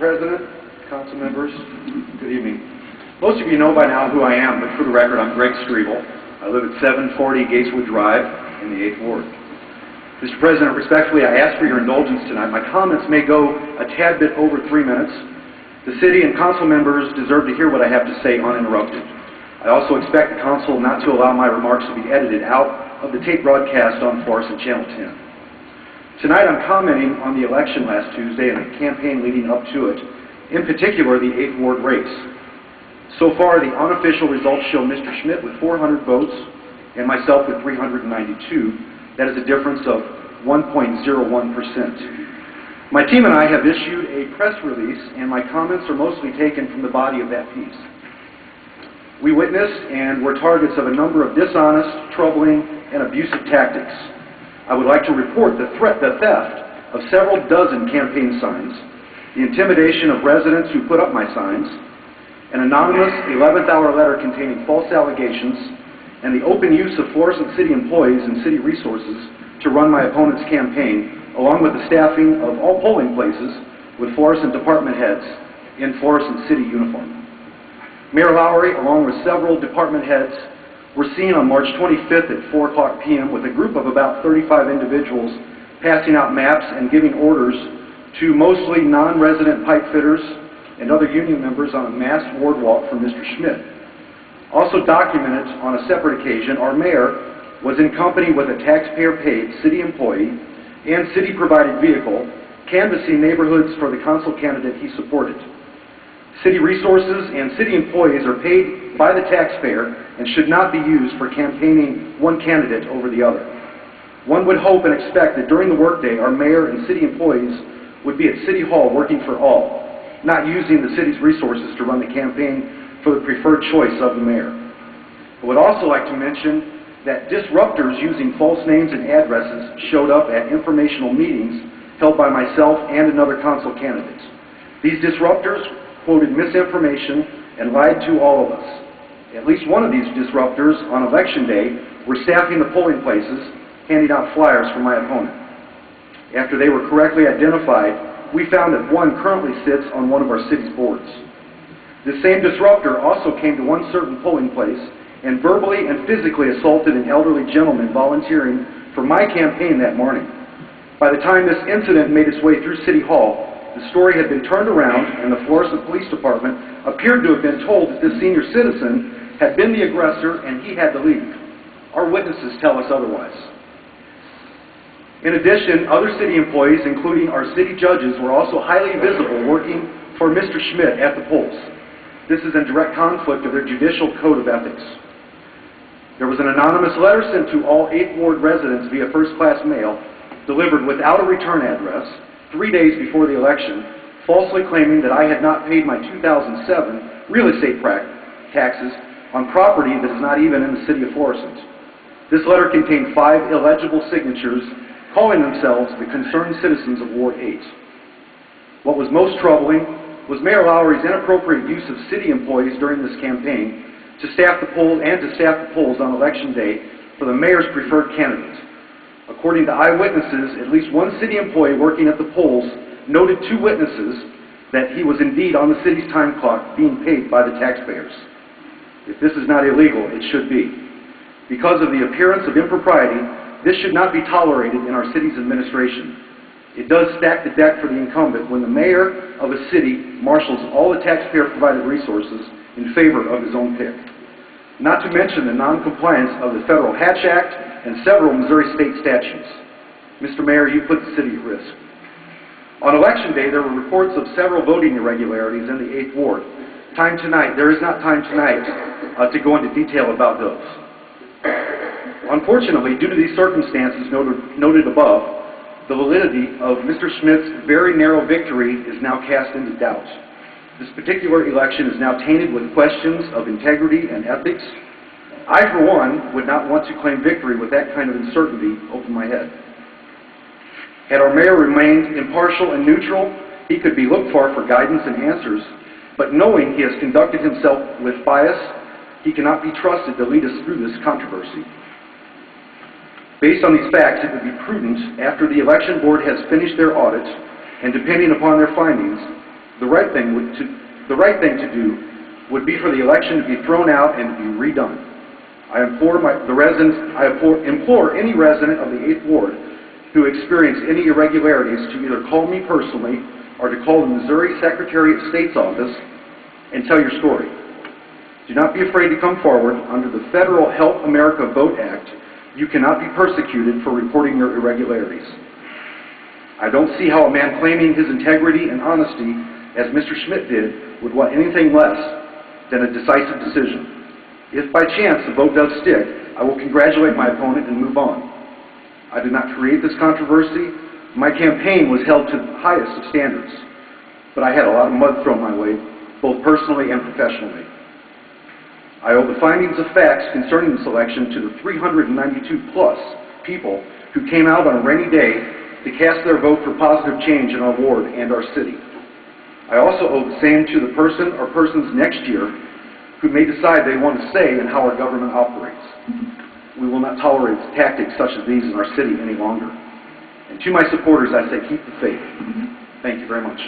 President, council members, good evening. Most of you know by now who I am, but for the record, I'm Greg Striebel. I live at 740 Gateswood Drive in the 8th Ward. Mr. President, respectfully, I ask for your indulgence tonight. My comments may go a tad bit over 3 minutes. The city and council members deserve to hear what I have to say uninterrupted. I also expect the council not to allow my remarks to be edited out of the tape broadcast on Florissant Channel 10. Tonight I'm commenting on the election last Tuesday and the campaign leading up to it, in particular the 8th Ward race. So far, the unofficial results show Mr. Schmidt with 400 votes and myself with 392. That is a difference of 1.01%. My team and I have issued a press release, and my comments are mostly taken from the body of that piece. We witnessed and were targets of a number of dishonest, troubling, and abusive tactics. I would like to report the theft of several dozen campaign signs, the intimidation of residents who put up my signs, an anonymous 11th hour letter containing false allegations, and the open use of Florissant City employees and city resources to run my opponent's campaign, along with the staffing of all polling places with Florissant department heads in Florissant City uniform. Mayor Lowry, along with several department heads, were seen on March 25th at 4 o'clock p.m. with a group of about 35 individuals passing out maps and giving orders to mostly non-resident pipe fitters and other union members on a mass ward walk for Mr. Schmidt. Also documented on a separate occasion, our mayor was in company with a taxpayer-paid city employee and city-provided vehicle canvassing neighborhoods for the council candidate he supported. City resources and city employees are paid by the taxpayer and should not be used for campaigning one candidate over the other. One would hope and expect that during the workday, our mayor and city employees would be at City Hall working for all, not using the city's resources to run the campaign for the preferred choice of the mayor. I would also like to mention that disruptors using false names and addresses showed up at informational meetings held by myself and another council candidate. These disruptors quoted misinformation and lied to all of us. At least one of these disruptors on election day were staffing the polling places, handing out flyers for my opponent. After they were correctly identified, we found that one currently sits on one of our city's boards. This same disruptor also came to one certain polling place and verbally and physically assaulted an elderly gentleman volunteering for my campaign that morning. By the time this incident made its way through City Hall, the story had been turned around and the Florissant Police Department appeared to have been told that this senior citizen had been the aggressor and he had to leave. Our witnesses tell us otherwise. In addition, other city employees, including our city judges, were also highly visible working for Mr. Schmidt at the polls. This is in direct conflict of their judicial code of ethics. There was an anonymous letter sent to all 8th Ward residents via first-class mail, delivered without a return address, 3 days before the election, falsely claiming that I had not paid my 2007 real estate taxes on property that is not even in the city of Florissant. This letter contained 5 illegible signatures calling themselves the concerned citizens of Ward 8. What was most troubling was Mayor Lowry's inappropriate use of city employees during this campaign to staff the polls on election day for the mayor's preferred candidate. According to eyewitnesses, at least one city employee working at the polls noted to witnesses that he was indeed on the city's time clock being paid by the taxpayers. If this is not illegal, it should be. Because of the appearance of impropriety, this should not be tolerated in our city's administration. It does stack the deck for the incumbent when the mayor of a city marshals all the taxpayer-provided resources in favor of his own pick. Not to mention the non-compliance of the Federal Hatch Act and several Missouri state statutes. Mr. Mayor, you put the city at risk. On election day, there were reports of several voting irregularities in the 8th Ward. There is not time tonight to go into detail about those. Unfortunately, due to these circumstances noted above, the validity of Mr. Schmidt's very narrow victory is now cast into doubt. This particular election is now tainted with questions of integrity and ethics. I, for one, would not want to claim victory with that kind of uncertainty over my head. Had our mayor remained impartial and neutral, he could be looked for guidance and answers, but knowing he has conducted himself with bias, he cannot be trusted to lead us through this controversy. Based on these facts, it would be prudent, after the election board has finished their audit, and depending upon their findings, The right thing to do would be for the election to be thrown out and to be redone. I implore any resident of the 8th Ward who experienced any irregularities to either call me personally or to call the Missouri Secretary of State's office and tell your story. Do not be afraid to come forward. Under the Federal Help America Vote Act, you cannot be persecuted for reporting your irregularities. I don't see how a man claiming his integrity and honesty, as Mr. Schmidt did, would want anything less than a decisive decision. If by chance the vote does stick, I will congratulate my opponent and move on. I did not create this controversy. My campaign was held to the highest of standards, but I had a lot of mud thrown my way, both personally and professionally. I owe the findings of facts concerning this election to the 392-plus people who came out on a rainy day to cast their vote for positive change in our ward and our city. I also owe the same to the person or persons next year who may decide they want to say in how our government operates. We will not tolerate tactics such as these in our city any longer. And to my supporters, I say, keep the faith. Thank you very much.